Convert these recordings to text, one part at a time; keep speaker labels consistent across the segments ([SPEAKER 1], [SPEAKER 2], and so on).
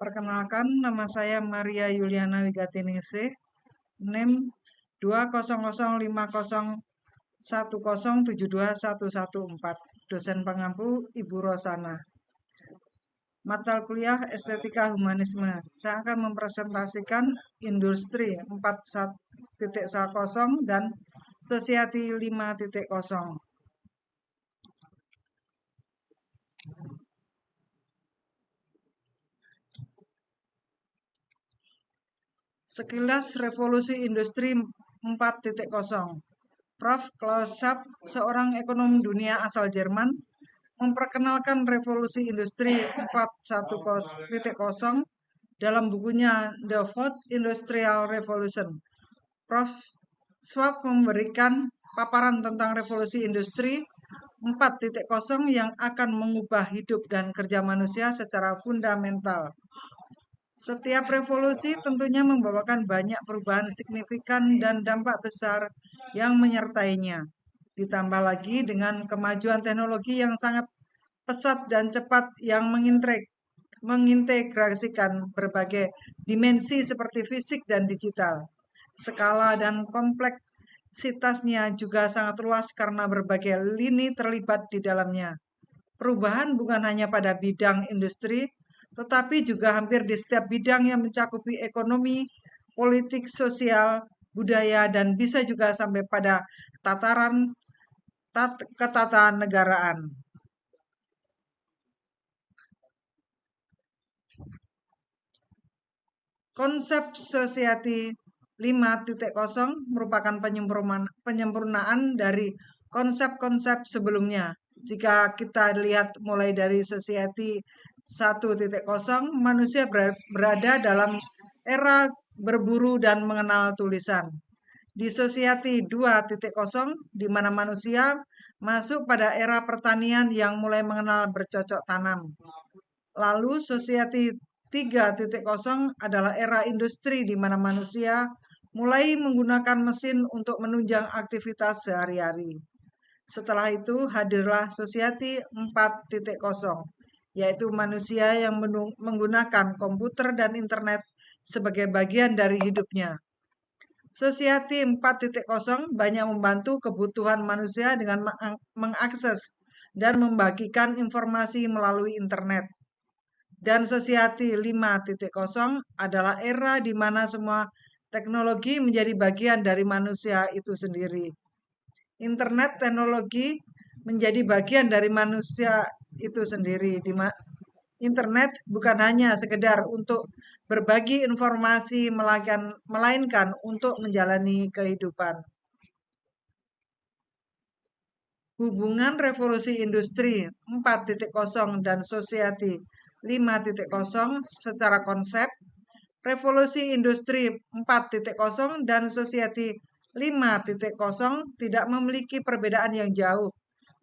[SPEAKER 1] Perkenalkan, nama saya Maria Yuliana Wigatiningse, NIM 2005010721114, dosen pengampu Ibu Rosana. Mata kuliah Estetika Humanisme. Saya akan mempresentasikan Industri 4.0 dan Society 5.0. Sekilas revolusi industri 4.0. Prof. Klaus Schwab, seorang ekonom dunia asal Jerman, memperkenalkan revolusi industri 4.0 dalam bukunya The Fourth Industrial Revolution. Prof. Schwab memberikan paparan tentang revolusi industri 4.0 yang akan mengubah hidup dan kerja manusia secara fundamental. Setiap revolusi tentunya membawakan banyak perubahan signifikan dan dampak besar yang menyertainya. Ditambah lagi dengan kemajuan teknologi yang sangat pesat dan cepat yang mengintegrasikan berbagai dimensi seperti fisik dan digital. Skala dan kompleksitasnya juga sangat luas karena berbagai lini terlibat di dalamnya. Perubahan bukan hanya pada bidang industri, tetapi juga hampir di setiap bidang yang mencakupi ekonomi, politik, sosial, budaya, dan bisa juga sampai pada tataran ketatanegaraan. Konsep Society 5.0 merupakan penyempurnaan dari konsep-konsep sebelumnya. Jika kita lihat mulai dari Society 1.0, manusia berada dalam era berburu dan mengenal tulisan. Di Society 2.0, di mana manusia masuk pada era pertanian yang mulai mengenal bercocok tanam. Lalu Society 3.0 adalah era industri di mana manusia mulai menggunakan mesin untuk menunjang aktivitas sehari-hari. Setelah itu hadirlah Society 4.0, yaitu manusia yang menggunakan komputer dan internet sebagai bagian dari hidupnya. Society 4.0 banyak membantu kebutuhan manusia dengan mengakses dan membagikan informasi melalui internet. Dan Society 5.0 adalah era di mana semua teknologi menjadi bagian dari manusia itu sendiri. Internet teknologi menjadi bagian dari manusia itu sendiri. Internet bukan hanya sekedar untuk berbagi informasi, melainkan untuk menjalani kehidupan. Hubungan revolusi industri 4.0 dan Society 5.0 secara konsep. Revolusi industri 4.0 dan Society 5.0 tidak memiliki perbedaan yang jauh.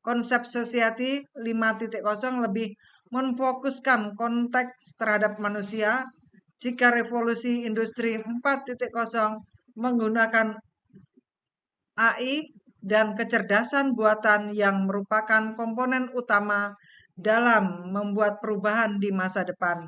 [SPEAKER 1] Konsep Society 5.0 lebih memfokuskan konteks terhadap manusia, jika revolusi industri 4.0 menggunakan AI dan kecerdasan buatan yang merupakan komponen utama dalam membuat perubahan di masa depan.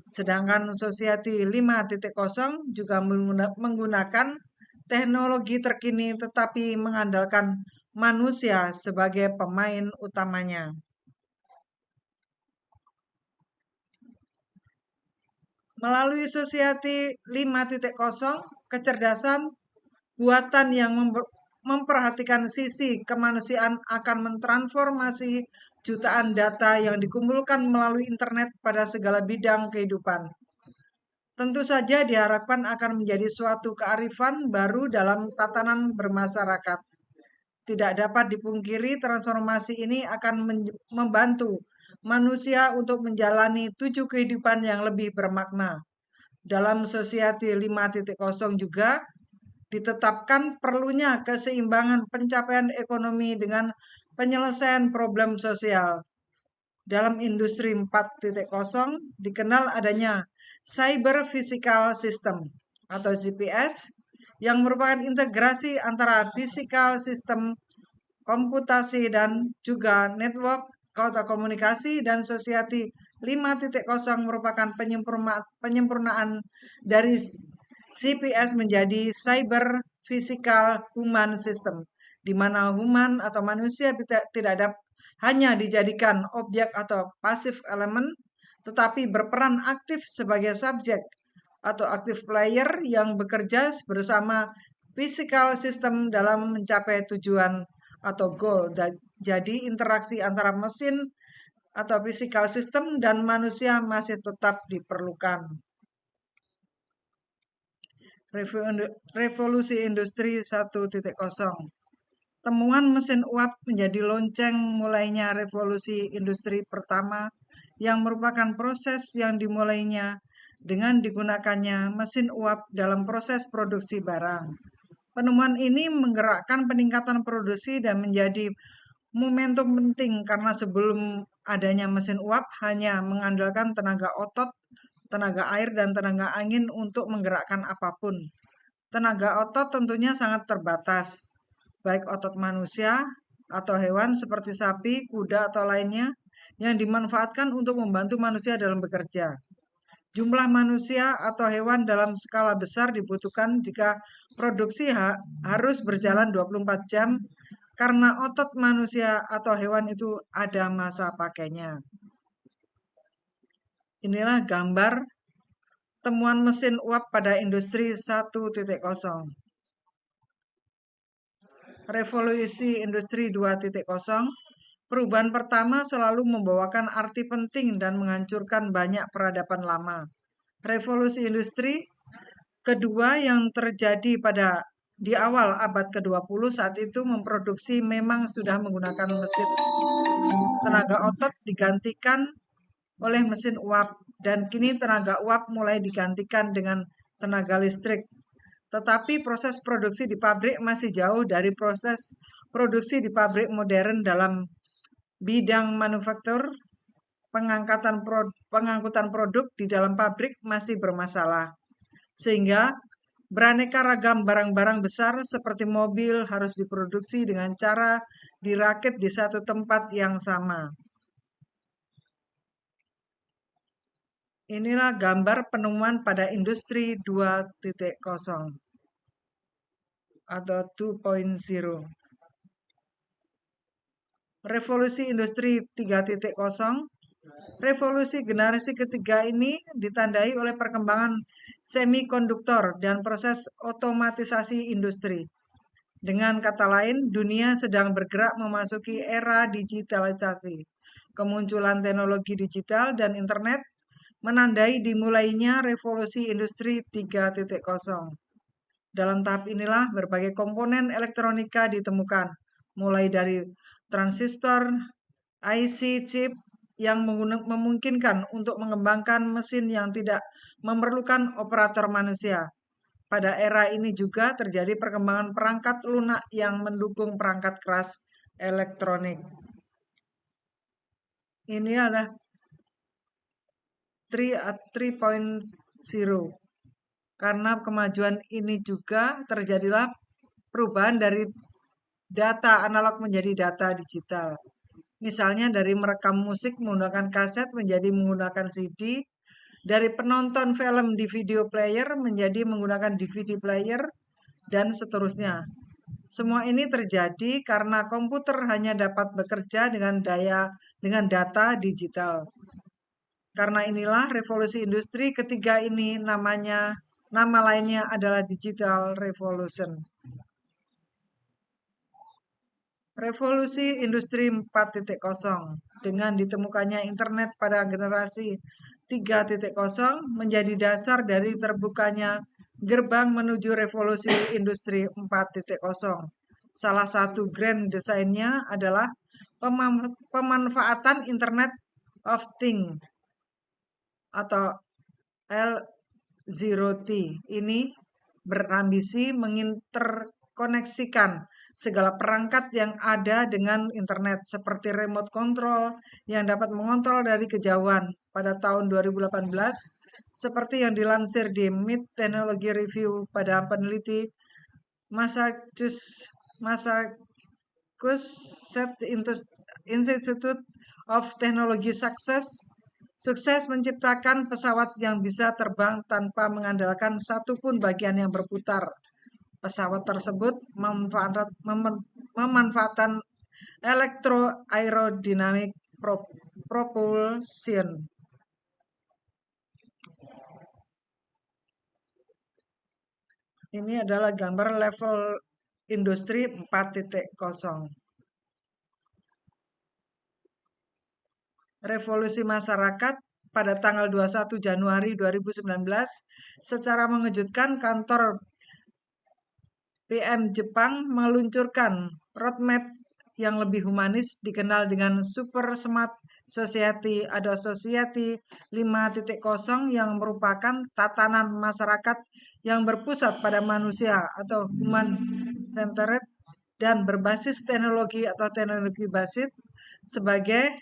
[SPEAKER 1] Sedangkan Society 5.0 juga menggunakan teknologi terkini tetapi mengandalkan manusia sebagai pemain utamanya. Melalui Society 5.0, kecerdasan buatan yang memperhatikan sisi kemanusiaan akan mentransformasi jutaan data yang dikumpulkan melalui internet pada segala bidang kehidupan. Tentu saja diharapkan akan menjadi suatu kearifan baru dalam tatanan bermasyarakat. Tidak dapat dipungkiri transformasi ini akan membantu manusia untuk menjalani 7 kehidupan yang lebih bermakna. Dalam Society 5.0 juga ditetapkan perlunya keseimbangan pencapaian ekonomi dengan penyelesaian problem sosial. Dalam industri 4.0 dikenal adanya Cyber Physical System atau CPS yang merupakan integrasi antara physical system, komputasi dan juga network, komunikasi dan society 5.0 merupakan penyempurnaan dari CPS menjadi Cyber Physical Human System, di mana human atau manusia tidak hanya dijadikan objek atau pasif elemen, tetapi berperan aktif sebagai subjek atau active player yang bekerja bersama physical system dalam mencapai tujuan atau goal. Jadi interaksi antara mesin atau physical system dan manusia masih tetap diperlukan. Revolusi Industri 1.0. Temuan mesin uap menjadi lonceng mulainya revolusi industri pertama yang merupakan proses yang dimulainya dengan digunakannya mesin uap dalam proses produksi barang. Penemuan ini menggerakkan peningkatan produksi dan menjadi momentum penting karena sebelum adanya mesin uap hanya mengandalkan tenaga otot, tenaga air, dan tenaga angin untuk menggerakkan apapun. Tenaga otot tentunya sangat terbatas, baik otot manusia atau hewan seperti sapi, kuda, atau lainnya yang dimanfaatkan untuk membantu manusia dalam bekerja. Jumlah manusia atau hewan dalam skala besar dibutuhkan jika produksi harus berjalan 24 jam karena otot manusia atau hewan itu ada masa pakainya. Inilah gambar temuan mesin uap pada industri 1.0. Revolusi industri 2.0. Perubahan pertama selalu membawakan arti penting dan menghancurkan banyak peradaban lama. Revolusi industri kedua yang terjadi di awal abad ke-20 saat itu memproduksi memang sudah menggunakan mesin. Tenaga otot digantikan oleh mesin uap dan kini tenaga uap mulai digantikan dengan tenaga listrik. Tetapi proses produksi di pabrik masih jauh dari proses produksi di pabrik modern dalam bidang manufaktur. Pengangkutan produk di dalam pabrik masih bermasalah. Sehingga beraneka ragam barang-barang besar seperti mobil harus diproduksi dengan cara dirakit di satu tempat yang sama. Inilah gambar penemuan pada industri 2.0 atau 2.0. Revolusi industri 3.0. Revolusi generasi ketiga ini ditandai oleh perkembangan semikonduktor dan proses otomatisasi industri. Dengan kata lain, dunia sedang bergerak memasuki era digitalisasi. Kemunculan teknologi digital dan internet menandai dimulainya revolusi industri 3.0. Dalam tahap inilah berbagai komponen elektronika ditemukan, mulai dari transistor, IC chip yang memungkinkan untuk mengembangkan mesin yang tidak memerlukan operator manusia. Pada era ini juga terjadi perkembangan perangkat lunak yang mendukung perangkat keras elektronik. Ini adalah 3.0. Karena kemajuan ini juga terjadilah perubahan dari data analog menjadi data digital. Misalnya dari merekam musik menggunakan kaset menjadi menggunakan CD, dari penonton film di video player menjadi menggunakan DVD player, dan seterusnya. Semua ini terjadi karena komputer hanya dapat bekerja dengan data digital. Karena inilah revolusi industri ketiga ini nama lainnya adalah Digital Revolution. Revolusi industri 4.0 dengan ditemukannya internet pada generasi 3.0 menjadi dasar dari terbukanya gerbang menuju revolusi industri 4.0. Salah satu grand desainnya adalah pemanfaatan Internet of Things atau L0T. Ini berambisi menginterkoneksikan segala perangkat yang ada dengan internet seperti remote control yang dapat mengontrol dari kejauhan. Pada tahun 2018, seperti yang dilansir di Mid Technology Review pada peneliti Massachusetts Institute of Technology Success, Sukses menciptakan pesawat yang bisa terbang tanpa mengandalkan satupun bagian yang berputar. Pesawat tersebut memanfaatkan electroaerodynamic propulsion. Ini adalah gambar level industri 4.0. Revolusi masyarakat pada tanggal 21 Januari 2019 secara mengejutkan kantor PM Jepang meluncurkan roadmap yang lebih humanis dikenal dengan Super Smart Society atau Society 5.0 yang merupakan tatanan masyarakat yang berpusat pada manusia atau human centered dan berbasis teknologi atau teknologi basis. Sebagai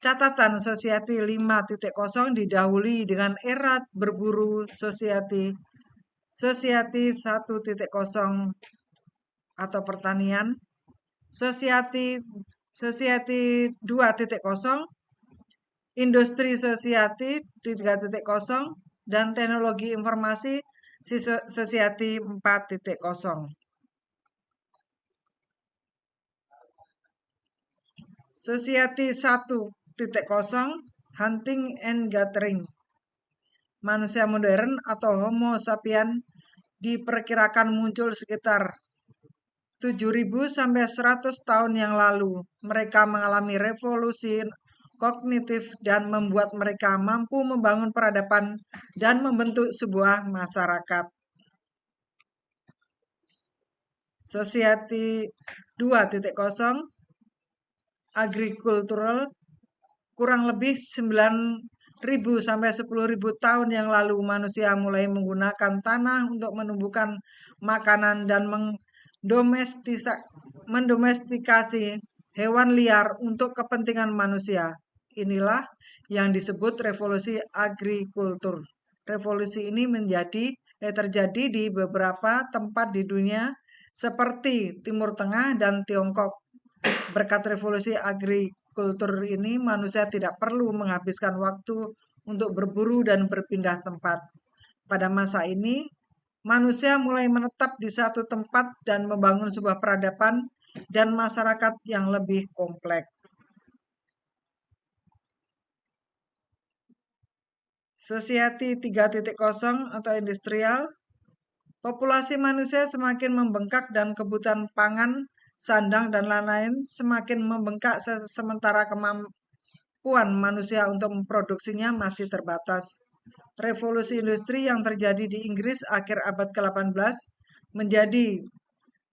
[SPEAKER 1] catatan, Society 5.0 didahului dengan era berburu Society 1.0 atau pertanian, Society 2.0, Industri Society 3.0, dan Teknologi Informasi Society 4.0. Society 1.0, Hunting and Gathering. Manusia modern atau Homo sapiens diperkirakan muncul sekitar 7.000 sampai 100 tahun yang lalu. Mereka mengalami revolusi kognitif dan membuat mereka mampu membangun peradaban dan membentuk sebuah masyarakat. Society 2.0, Agricultural, kurang lebih 9.000 sampai 10.000 tahun yang lalu manusia mulai menggunakan tanah untuk menumbuhkan makanan dan mendomestikasi hewan liar untuk kepentingan manusia. Inilah yang disebut revolusi agrikultur. Revolusi ini terjadi di beberapa tempat di dunia seperti Timur Tengah dan Tiongkok. Berkat revolusi agrikultur ini, manusia tidak perlu menghabiskan waktu untuk berburu dan berpindah tempat. Pada masa ini, manusia mulai menetap di satu tempat dan membangun sebuah peradaban dan masyarakat yang lebih kompleks. Society 3.0 atau industrial, populasi manusia semakin membengkak dan kebutuhan pangan, sandang, dan lain-lain semakin membengkak sementara kemampuan manusia untuk memproduksinya masih terbatas. Revolusi industri yang terjadi di Inggris akhir abad ke-18 menjadi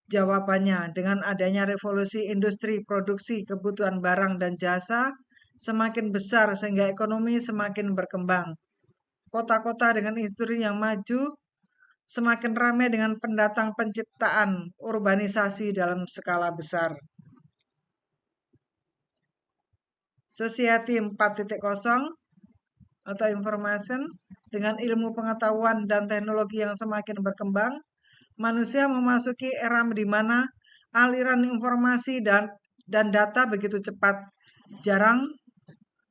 [SPEAKER 1] jawabannya. Dengan adanya revolusi industri, produksi kebutuhan barang dan jasa semakin besar sehingga ekonomi semakin berkembang. Kota-kota dengan industri yang maju semakin ramai dengan pendatang penciptaan urbanisasi dalam skala besar. Society 4.0 atau information, dengan ilmu pengetahuan dan teknologi yang semakin berkembang, manusia memasuki era di mana aliran informasi dan data begitu cepat.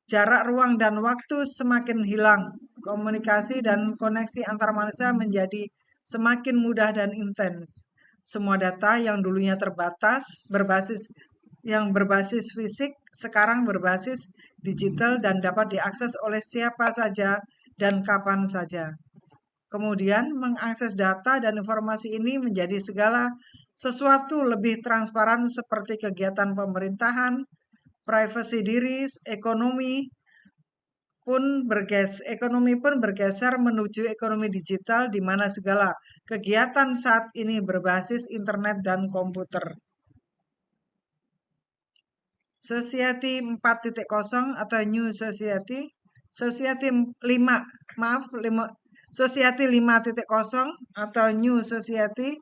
[SPEAKER 1] Jarak ruang dan waktu semakin hilang. Komunikasi dan koneksi antar manusia menjadi semakin mudah dan intens. Semua data yang dulunya terbatas berbasis fisik sekarang berbasis digital dan dapat diakses oleh siapa saja dan kapan saja. Kemudian mengakses data dan informasi ini menjadi segala sesuatu lebih transparan seperti kegiatan pemerintahan, privasi diri, ekonomi pun bergeser menuju ekonomi digital di mana segala kegiatan saat ini berbasis internet dan komputer. Society 4.0 atau New Society, Society 5.0 atau New Society,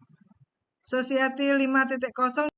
[SPEAKER 1] Society 5.0